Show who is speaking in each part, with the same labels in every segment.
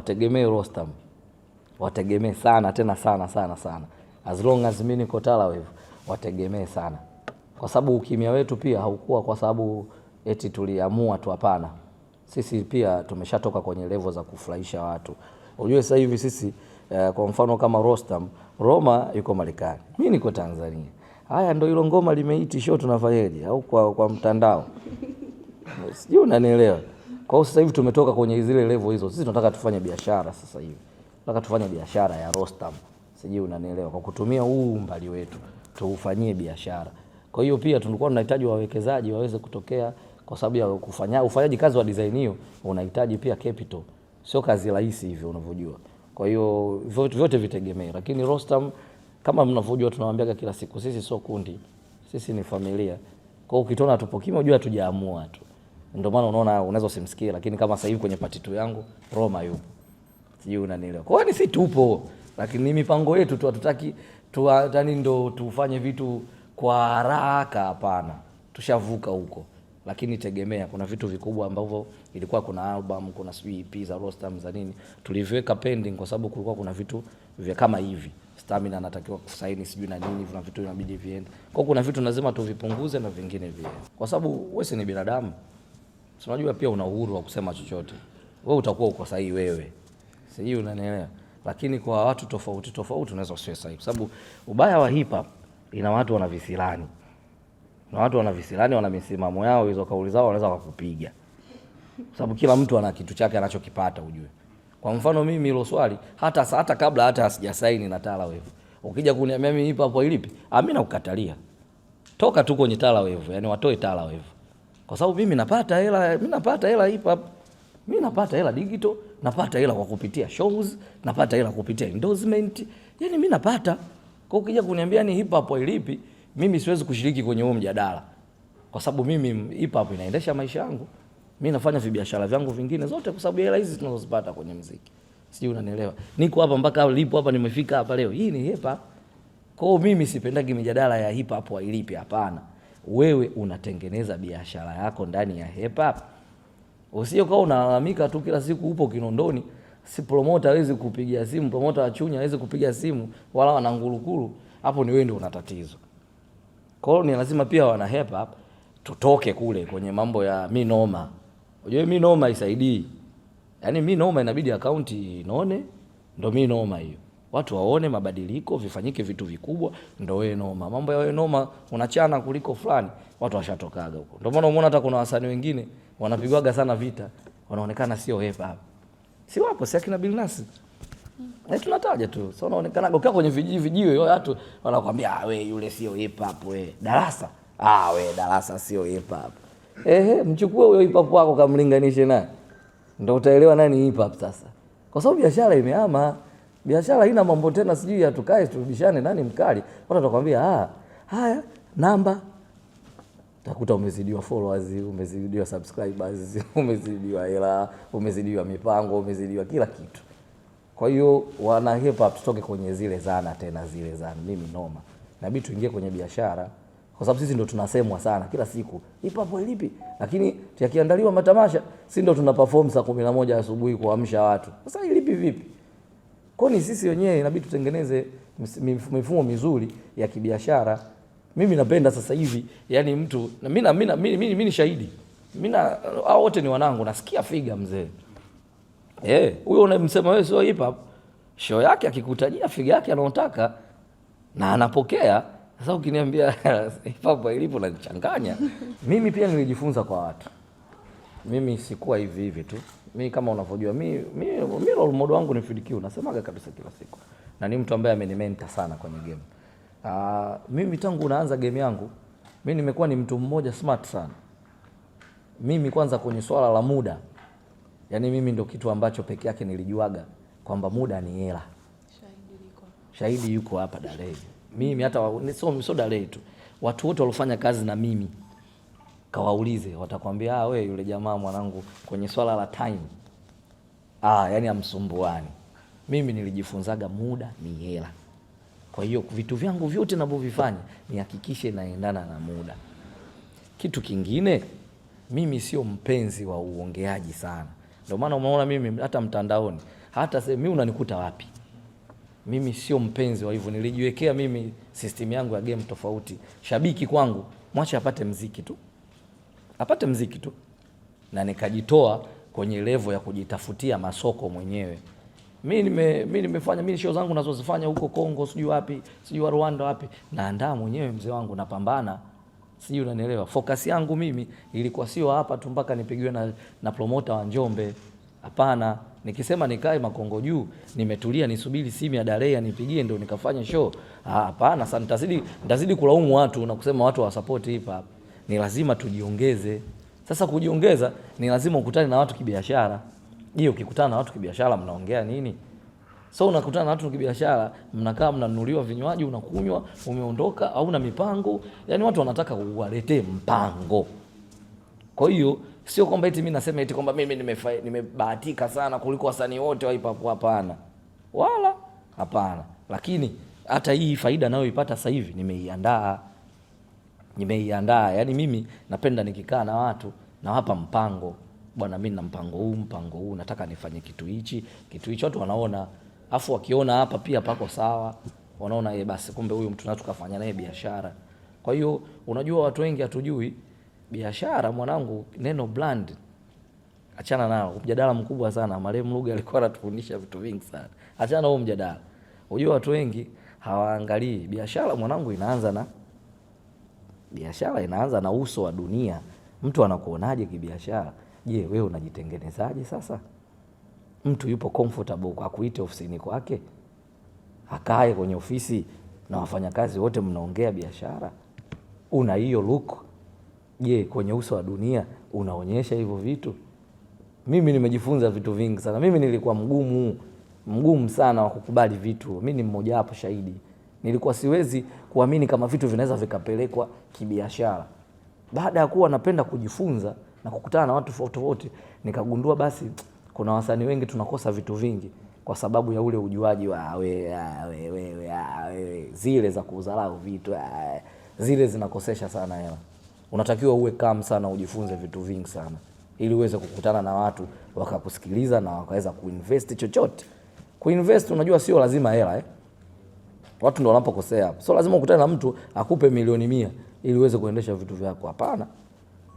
Speaker 1: wategemee Rostam, wategemee sana tena sana sana sana, as long as mimi niko Tala wategemee sana, kwa sababu ukimya wetu pia haukuwa kwa sababu eti tuliamua tu, hapana. Sisi pia tumeshatoka kwenye level za kufurahisha watu. Unajua sasa hivi sisi kwa mfano kama Rostam, Roma yuko Marekani, mimi niko Tanzania. Haya ndio hilo ngoma limeiti show, tunafanyaje? Au kwa mtandao, sijui unanielewa. Kwa hiyo sasa hivi tumetoka kwenye zile level hizo. Sisi tunataka tufanye biashara sasa hivi. Tunataka tufanye biashara ya Rostam. Sijui unanielewa. Kwa kutumia huu umbali wetu tuufanyie biashara. Kwa hiyo pia tulikuwa tunahitaji wawekezaji waweze kutokea, kwa sababu ya ufanyaji kazi wa design hiyo unahitaji pia capital. Sio kazi rahisi hivyo unavyojua. Kwa hiyo vyote vitegemee. Lakini Rostam kama mnavyojua tunawaambia kila siku, sisi sio kundi. Sisi ni familia. Kwa hiyo ukitona tupo kimya, unajua tujaamua tu. Ndio maana unaona unaweza usimsikie, lakini kama sasa hivi kwenye party tu yangu Roma yupo. Sijui unanielewa. Kwa hiyo si tupo, lakini ni mipango yetu tu, hatutaki yani ndo tufanye vitu kwa haraka, hapana. Tushavuka huko. Lakini tegemea kuna vitu vikubwa ambavyo ilikuwa kuna album, kuna EP za Rostam za nini, tuliviweka pending kwa sababu kulikuwa kuna vitu vya kama hivi. Stamina anatakiwa kusaini sijui na nini, kuna vitu inabidi viende. Kwa kuna vitu lazima tuvipunguze na vingine vile. Kwa sababu wewe ni binadamu. Unajua pia una uhuru wa kusema chochote. Wewe utakuwa uko sahihi wewe. Sijui unanielewa. Lakini kwa watu tofauti tofauti unaweza usiwe sahihi. Kwa sababu ubaya wa hip hop ina watu wana visilani. Na watu wana visilani, wana misimamo yao, hizo kauli zao wanaweza kukupiga. Kwa sababu kila mtu ana kitu chake anachokipata ujue. Kwa mfano mimi hilo swali hata kabla hata sijasaini na Tala Wave. Ukija kuniambia mimi hip hop ilipi? Mimi nakukatalia. Toka tu kwenye Tala Wave, yani watoe Tala Wave. Kwa sababu mimi napata hela hip hop. Mimi napata hela digital, napata hela kwa kupitia shows, napata hela kupitia endorsement. Yaani mimi napata. Kwa ukija kuniambia ni hip hop ilipi, mimi siwezi kushiriki kwenye huo mjadala. Kwa sababu mimi hip hop inaendesha maisha yangu. Mimi nafanya biashara vyangu vingine zote kwa sababu hela hizi tunazozipata kwenye muziki. Sijui unanielewa. Niko hapa mpaka lipo hapa, nimefika hapa leo. Hii ni hip hop. Kwa hiyo mimi sipendagi mijadala ya hip hop ilipi, hapana. Wewe unatengeneza biashara yako ndani ya hip hop. Usije kwa unalalamika tu kila siku upo Kinondoni, si promoter hawezi kupigia simu, promoter wa Chunya hawezi kupiga simu, wala wana Ngulukulu, hapo ni wewe ndio una tatizo. Kwa hiyo ni lazima pia wana hip hop tutoke kule kwenye mambo ya mi noma. Unajua mi noma isaidii. Yaani mi noma inabidi account inaone, ndio mi noma hiyo. Watu waone mabadiliko, vifanyike vitu vikubwa, ndio wewe noma. Mambo ya wewe noma unachana kuliko fulani, watu washatokaga huko. Ndio maana umeona hata kuna wasanii wengine wanapigwaga sana vita, wanaonekana sio hip hop. Si wapo, si akina Bilnas. Tunataja tu. So unaonekana ukiwa kwenye vijiwe watu wanakuambia we yule sio hip hop we. Darasa. We Darasa sio hip hop. Mchukue huyo hip hop wako kamlinganishe naye. Ndio utaelewa nani hip hop sasa. Kwa sababu biashara imehama. Biashara haina mambo tena sijui ya tukae turudishane nani mkali. Watu watakwambia haya namba. Utakuta umezidiwa followers, umezidiwa subscribers, umezidiwa hela, umezidiwa mipango, umezidiwa kila kitu. Kwa hiyo wana hip hop tutoke kwenye zile zana tena zile zana. Mimi noma. Inabidi tuingie kwenye biashara. Kwa sababu sisi ndo tunasemwa sana kila siku. Hip hop ilipi? Lakini tukiandaliwa matamasha, sisi ndo tuna perform saa 11 asubuhi kuamsha watu. Sasa ilipi vipi? Kwani sisi wenyewe inabidi tutengeneze mifumo mizuri ya kibiashara. Mimi napenda sasa hivi yani mtu mimi ni shahidi. Mimi hao wote ni wanangu, nasikia figa mzee. Huyo unamsema wewe sio hip hop, show yake akikutajia figa yake anaotaka na anapokea. Sasa ukiniambia hip hop ilipo unanichanganya. Mimi pia nilijifunza kwa watu. Mimi sikuwa hivi tu. Mimi kama unavyojua mimi role model wangu ni Fid Q, nasemaga kabisa kila siku. Na ni mtu ambaye amenimenta sana kwenye game. Mimi tangu naanza game yangu, mimi nimekuwa ni mtu mmoja smart sana. Mimi kwanza kwenye swala la muda, yani mimi ndo kitu ambacho peke yake nilijuaga kwamba muda ni hela. Shahidi yuko hapa Dar es Salaam. Mimi hata sio Dar es Salaam tu. Watu wote walofanya kazi na mimi kawaulize, watakwambia wewe yule jamaa mwanangu kwenye swala la time. Yani amsumbuani. Mimi nilijifunzaga muda ni hela. Kwa hiyo vitu vyangu vyote ninavyovifanya nihakikishe naendana na muda. Kitu kingine, mimi sio mpenzi wa uongeaji sana. Ndio maana umeona mimi hata mtandaoni hata sasa mimi unanikuta wapi? Mimi sio mpenzi wa hivyo, nilijiwekea mimi system yangu ya game tofauti. Shabiki kwangu mwache apate mziki tu. Apate mziki tu. Na nikajitoa kwenye level ya kujitafutia masoko mwenyewe. Mimi nimefanya mimi show zangu ninazozifanya huko Kongo, sijui wapi, sijui Rwanda wapi, naandaa mwenyewe mzee wangu, napambana. Sijui unanielewa. Focus yangu mimi ilikuwa sio hapa tu mpaka nipigiwe na promoter wa Njombe. Hapana, nikisema nikae Makongo juu, nimetulia nisubiri simu ya Darea nipigie ndio nikafanya show. Hapana, sasa nitazidi kulaumu watu na kusema watu wa support hip hop. Ni lazima tujiongeze. Sasa kujiongeza ni lazima ukutane na watu kibiashara. Je, ukikutana na watu kibiashara mnaongea nini? So unakutana na watu kibiashara, mnakaa mnanunuliwa vinywaji, unakunywa, umeondoka au na mipango. Yaani watu wanataka uwaletee mpango. Kwa hiyo sio kwamba eti mimi nasema eti kwamba mimi nimebahatika sana kuliko wasanii wote wa hip hop, hapana. Wala hapana. Lakini hata hii faida nayoipata sasa hivi nimeiandaa. Yaani mimi napenda nikikaa na watu nawapa mpango. Bwana mimi na mpango huu, nataka nifanye kitu hichi, watu wanaona. Afu wakiona hapa pia pako sawa, wanaona basi kumbe huyu mtu tunataka kufanya naye biashara. Kwa hiyo unajua watu wengi hatujui biashara mwanangu, neno brand achana nao. Mjadala mkubwa sana. Marehemu Ruge alikuwa anatufundisha vitu vingi sana. Achana huo mjadala. Unajua watu wengi hawaangalii biashara mwanangu, inaanza na uso wa dunia. Mtu anakuonaje kibiashara? Je, wewe unajitengenezaje sasa? Mtu yupo comfortable kwa kuita ofisini kwake, akae kwenye ofisi na wafanyakazi wote mnaongea biashara? Una hiyo look? Je, kwenye uso wa dunia unaonyesha hivyo vitu? Mimi nimejifunza vitu vingi sana. Mimi nilikuwa mgumu sana wa kukubali vitu. Mimi ni mmoja wapo shahidi. Nilikuwa siwezi kuamini kama vitu vinaweza vikapelekwa kibiashara. Baada ya kuwa napenda kujifunza na kukutana na watu tofauti, nikagundua basi kuna wasanii wengi tunakosa vitu vingi kwa sababu ya ule ujuaji wa zile za kudharau vitu, zile zinakosesha sana hela. Unatakiwa uwe calm sana, ujifunze vitu vingi sana ili uweze kukutana na watu wakakusikiliza na wakaweza kuinvest chochote. Kuinvest unajua sio lazima hela Watu ndio wanapokosea hapo. Sio lazima ukutane na mtu akupe milioni 100 ili uweze kuendesha vitu vyako. Hapana.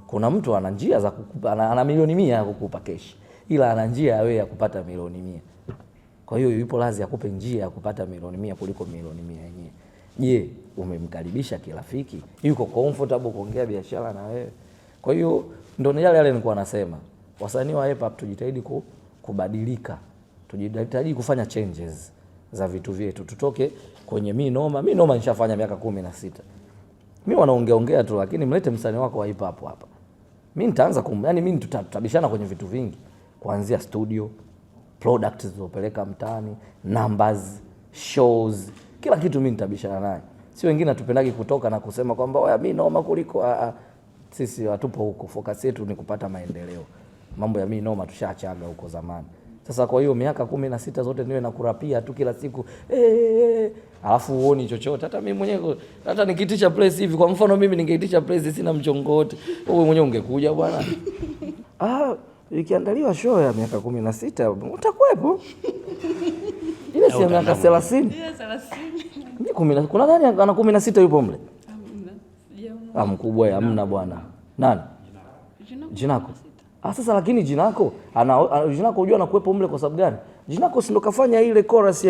Speaker 1: Kuna mtu ana njia za kukupa, ana milioni 100 ya kukupa keshi, ila ana njia wewe ya kupata milioni 100. Kwa hiyo yupo lazima akupe njia ya kupata milioni 100 kuliko milioni 100 yenyewe. Je, umemkaribisha kirafiki? Yuko comfortable kuongea biashara na wewe? Kwa hiyo ndio yale nilikuwa nasema. Wasanii wa hip hop tujitahidi kubadilika. Tujitahidi kufanya changes za vitu vyetu. Tutoke kwenye mimi noma nishafanya miaka 16. Mimi wanaongea tu, lakini mlete msanii wako wa hip hop hapa. Mimi nitaanza yani mimi tutabishana kwenye vitu vingi. Kuanzia studio, products zilizopeleka mtaani, numbers, shows, kila kitu mimi nitabishana naye. Si wengine atupendagi kutoka na kusema kwamba oya mimi noma kuliko sisi hatupo huko. Focus yetu ni kupata maendeleo. Mambo ya mimi noma tushaachaga huko zamani. Sasa kwa hiyo miaka 16 zote niwe na kurapia tu kila siku alafu uoni chochote. Hata mimi mwenyewe hata nikiitisha place hivi, kwa mfano mimi ningeitisha place sina mchongo wote, wewe mwenyewe ungekuja bwana. Ikiandaliwa show ya miaka 16 utakuwepo. Ile si miaka 30. Ni 10. Kuna nani ana 16 yupo mle? Hamna. Mkubwa hamna bwana. Nani? Jinako. Sasa lakini Jinako Jinako unajua anakuepo mle kwa sababu gani? Jinako si ndo kafanya ile chorus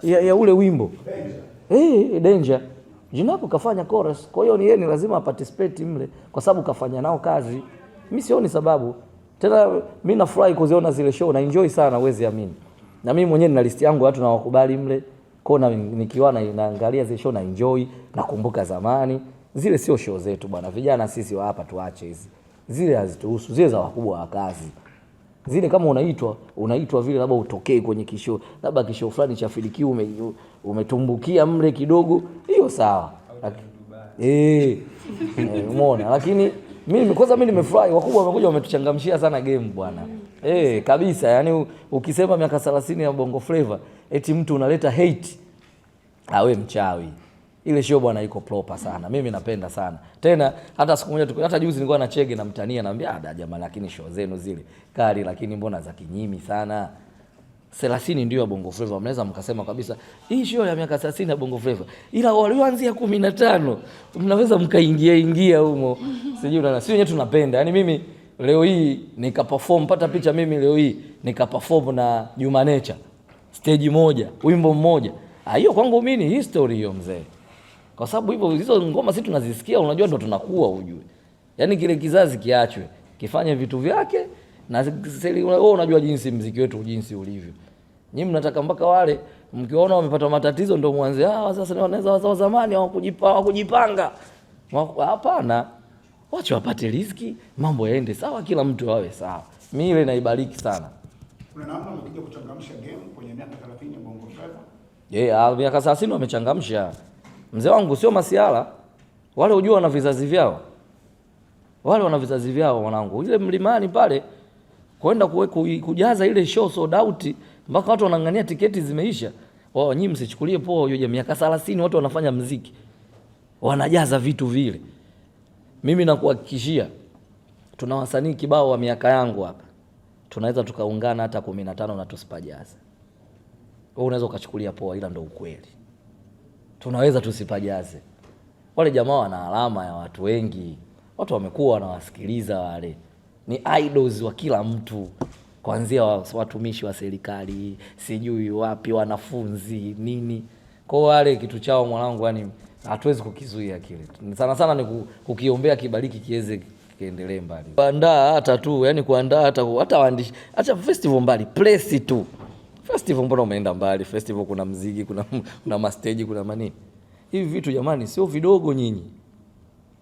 Speaker 1: ya ule wimbo. Danger. Jinako kafanya chorus. Kwa hiyo yeye ni lazima participate mle kwa sababu kafanya nao kazi. Mimi sioni sababu. Tena mimi nafurahi kuziona zile show na enjoy sana, uwezi amini. Na mimi mwenyewe nina list yangu watu na wakubali mle. Kona nikiwa naangalia zile show na enjoy, nakumbuka zamani. Zile sio show zetu bwana. Vijana sisi wa hapa tuache hizi. Zile hazituhusu, zile za wakubwa wa kazi. Zile kama unaitwa vile labda utokee kwenye kishow, labda kishow fulani cha Fidiki umetumbukia mle kidogo, hiyo sawa. Umeona, lakini mimi nimefurahi wakubwa wamekuja wametuchangamshia sana game bwana. Kabisa, yani ukisema miaka 30 ya Bongo Flava eti mtu unaleta hate, awe mchawi. Ile show bwana iko proper sana. Mimi napenda sana. Tena hata siku moja hata juzi nilikuwa na Chege namtania, naambia jamaa lakini show zenu zile kali lakini mbona za kinyimi sana. 30 ndio ya Bongo Flava, mnaweza mkasema kabisa hii show ya miaka 30 ya Bongo Flava, ila walioanzia 15 mnaweza mkaingia humo. Sijui na sisi wenyewe tunapenda. Yaani mimi leo hii nikaperform, pata picha, mimi leo hii nikaperform na Juma Nature stage moja, wimbo mmoja. Hiyo kwangu mimi ni history hiyo mzee. Kwa sababu hivyo hizo ngoma sisi tunazisikia, unajua ndo tunakuwa ujue. Yaani kile kizazi kiachwe, kifanye vitu vyake na wewe unajua jinsi muziki wetu jinsi ulivyo. Nyinyi mnataka mpaka wale mkiona wamepata matatizo ndio mwanze sasa wanaweza wazao zamani hawakujipanga. Hapana. Wacha wapate riziki, mambo yaende sawa, kila mtu awe sawa. Mimi ile naibariki sana.
Speaker 2: Kuna namna mkija kuchangamsha game kwenye miaka 30 ya Bongo Flava?
Speaker 1: Miaka 30 wamechangamsha. Mzee wangu sio masiala. Wale unajua wana vizazi vyao. Wale wana vizazi vyao mwanangu. Ile mlimani pale kwenda kujaza ile show sold out mpaka watu wanang'ania tiketi zimeisha. Wao nyinyi msichukulie poa hiyo miaka 30 watu wanafanya muziki. Wanajaza vitu vile. Mimi nakuhakikishia tuna wasanii kibao wa miaka yangu hapa. Tunaweza tukaungana hata 15 na tusipajaze. Wewe unaweza ukachukulia poa, ila ndio ukweli. Tunaweza tusipajaze. Wale jamaa wana alama ya watu wengi. Watu wamekuwa wanawasikiliza wale. Ni idols wa kila mtu. Kuanzia watumishi wa serikali, sijui wapi, wanafunzi, nini. Kwa wale kitu chao mwanangu, yani hatuwezi kukizuia kile. Sana sana ni kukiombea kibariki kiweze kiendelee mbali. Kuandaa hata tu, yani kuandaa hata waandishi, acha festival mbali, place tu. Festival mbona umeenda mbali? Festival kuna muziki, kuna mastage, kuna manini. Hivi vitu jamani sio vidogo nyinyi.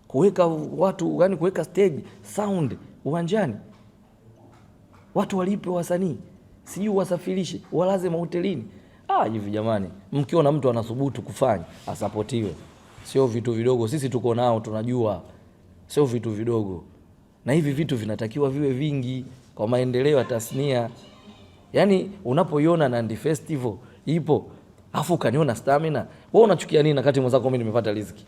Speaker 1: Kuweka watu, yani kuweka stage, sound uwanjani. Watu walipe wasanii, sijui wasafirishe, walaze mahotelini. Hivi jamani, mkiona mtu anathubutu kufanya, asapotiwe. Sio vitu vidogo, sisi tuko nao tunajua. Sio vitu vidogo. Na hivi vitu vinatakiwa viwe vingi kwa maendeleo ya tasnia. Yaani unapoiona Nandi Festival ipo, afu kaniona Stamina, wewe unachukia nini wakati mwenzako mimi nimepata riziki?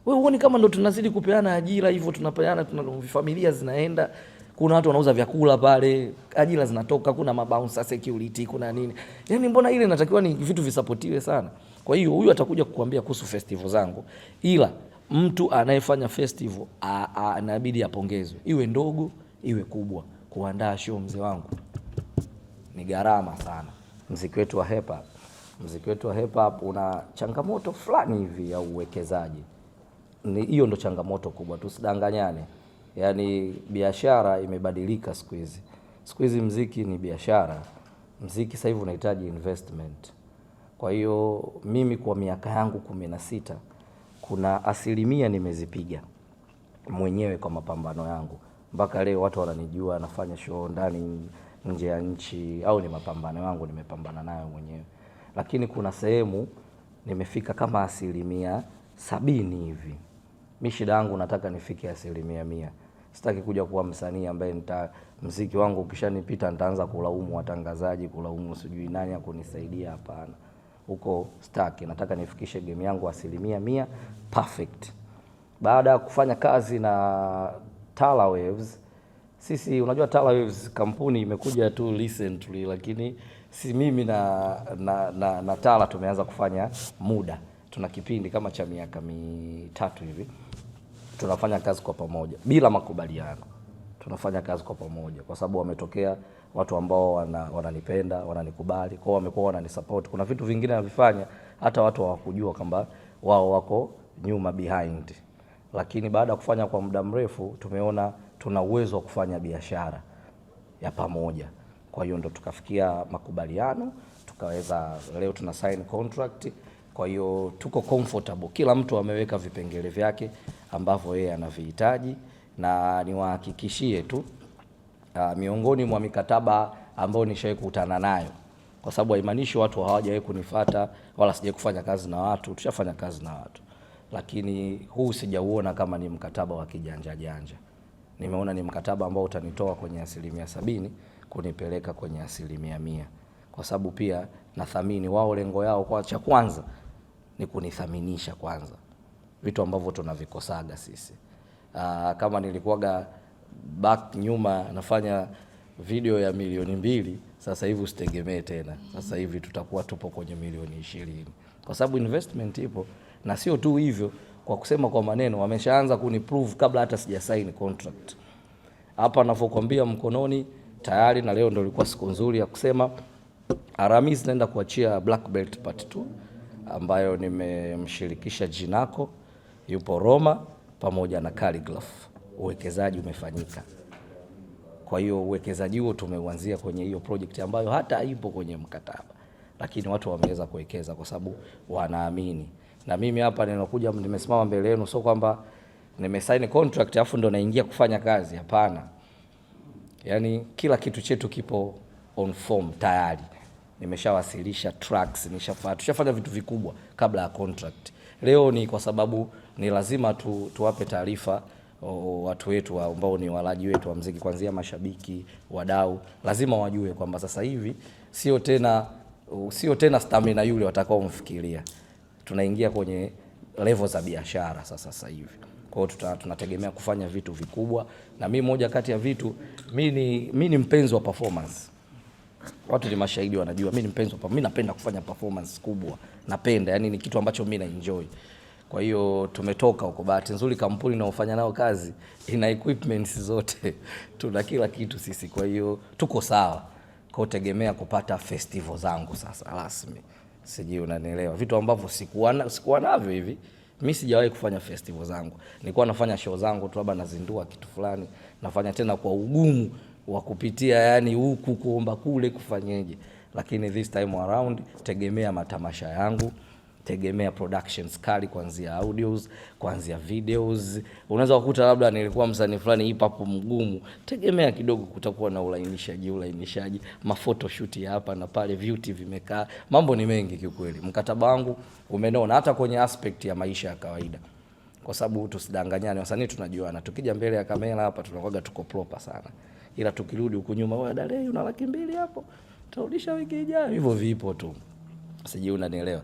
Speaker 1: Wewe uone kama ndo tunazidi kupeana ajira hivyo, tunapeana, familia zinaenda. Kuna watu wanauza vyakula pale, ajira zinatoka, kuna mabouncer, security, kuna nini. Yaani mbona ile inatakiwa ni vitu visapotiwe sana. Kwa hiyo huyu atakuja kukuambia kuhusu festival zangu. Ila mtu anayefanya festival inabidi apongezwe. Iwe ndogo, iwe kubwa. Kuandaa show mzee wangu ni gharama sana. Muziki wetu wa hip hop una changamoto fulani hivi ya uwekezaji. Hiyo ndo changamoto kubwa, tusidanganyane. Yaani biashara imebadilika siku hizi. Siku hizi muziki ni biashara. Muziki sasa hivi unahitaji investment. Kwa hiyo mimi kwa miaka yangu 16 kuna asilimia nimezipiga mwenyewe kwa mapambano yangu. Mpaka leo watu wananijua nafanya show ndani nje ya nchi, au ni mapambano yangu nimepambana nayo mwenyewe. Lakini kuna sehemu nimefika kama asilimia 70 hivi. Mimi shida yangu nataka nifike asilimia 100. Sitaki kuja kuwa msanii ambaye muziki wangu ukishanipita nitaanza kulaumu watangazaji, kulaumu sijui nani akunisaidia, hapana. Huko sitaki, nataka nifikishe game yangu asilimia 100 perfect. Baada ya kufanya kazi na Tala Waves, sisi unajua Tala Waves kampuni imekuja tu recently, lakini si mimi na Tala tumeanza kufanya muda. Tuna kipindi kama cha miaka 3 hivi. Tunafanya kazi kwa pamoja bila makubaliano. Tunafanya kazi kwa pamoja kwa sababu wametokea watu ambao wananipenda, wananikubali, kwa wamekuwa wananisupport. Kuna vitu vingine navifanya hata watu hawakujua kwamba wao wako nyuma behind. Lakini baada ya kufanya kwa muda mrefu tumeona tuna uwezo wa kufanya biashara ya pamoja. Kwa hiyo ndo tukafikia makubaliano, tukaweza leo tuna sign contract. Kwa hiyo tuko comfortable. Kila mtu ameweka vipengele vyake ambavyo yeye anavihitaji, na niwahakikishie tu miongoni mwa mikataba ambayo nishawahi kukutana nayo, kwa sababu haimaanishi watu hawajawahi kunifuata wala sijawahi kufanya kazi na watu, tushafanya kazi na watu. Lakini huu sijauona kama ni mkataba wa kijanja janja. Nimeona ni mkataba ambao utanitoa kwenye asilimia 70 kunipeleka kwenye asilimia 100. Kwa sababu pia nathamini wao, lengo yao kwa cha kwanza ni kunithaminisha kwanza. Vitu ambavyo tunavikosaga sisi. Kama nilikuwaga back nyuma nafanya video ya milioni 2, Sasa hivi usitegemee tena. Sasa hivi tutakuwa tupo kwenye milioni 20 kwa sababu investment ipo, na sio tu hivyo, kwa kusema kwa maneno wameshaanza kuniprove kabla hata sijasign contract. Hapa ninapokuambia mkononi tayari, na leo ndio ilikuwa siku nzuri ya kusema Alhamisi naenda kuachia Black Belt Part 2 ambayo nimemshirikisha Jinako, yupo Roma pamoja na Calligraph. Uwekezaji umefanyika. Kwa hiyo uwekezaji huo tumeuanzia kwenye hiyo project ambayo hata haipo kwenye mkataba, lakini watu wameweza kuwekeza kwa sababu wanaamini. Na mimi hapa ninakuja nimesimama mbele yenu, sio kwamba nimesign contract afu ndo naingia kufanya kazi, hapana. Yaani kila kitu chetu kipo on form tayari. Nimeshawasilisha tracks, tushafanya vitu vikubwa kabla ya contract. Leo ni kwa sababu ni lazima tuwape taarifa watu wetu ambao ni walaji wetu wa muziki, kuanzia mashabiki, wadau, lazima wajue kwamba sasa hivi sio tena stamina yule watakao mfikiria. Tunaingia kwenye level za biashara sasa hivi. Kwa hiyo tunategemea kufanya vitu vikubwa, na mimi moja kati ya vitu, mimi ni mpenzi wa performance. Watu ni mashahidi wanajua mimi ni mpenzi wa, mimi napenda kufanya performance kubwa. Napenda, yani ni kitu ambacho mimi na enjoy. Kwa hiyo tumetoka huko, bahati nzuri kampuni naofanya nao kazi ina equipments zote. Tuna kila kitu sisi, kwa hiyo tuko sawa. Kwa tegemea kupata festival zangu sasa rasmi. Sijui unanielewa. Vitu ambavyo sikuwa navyo hivi. Mimi sijawahi kufanya festival zangu. Nilikuwa nafanya show zangu tu, labda nazindua kitu fulani, nafanya tena kwa ugumu wa kupitia, yani huku kuomba kule kufanyeje. Lakini this time around tegemea matamasha yangu, tegemea productions kali, kuanzia audios, kuanzia videos. Unaweza kukuta labda nilikuwa msanii fulani hip hop mgumu, tegemea kidogo kutakuwa na ulainishaji, mafoto shoot hapa na pale, beauty vimekaa, mambo ni mengi kiukweli. Mkataba wangu umenona hata kwenye aspect ya maisha ya kawaida. Kwa sababu tusidanganyane, wasanii tunajuana. Tukija mbele ya kamera hapa tunakuwa tuko proper sana. Ila tukirudi huku nyuma, wewe dada una 200,000 hapo, tutarudisha wiki ijayo. Hivyo vipo tu. Sijui unanielewa.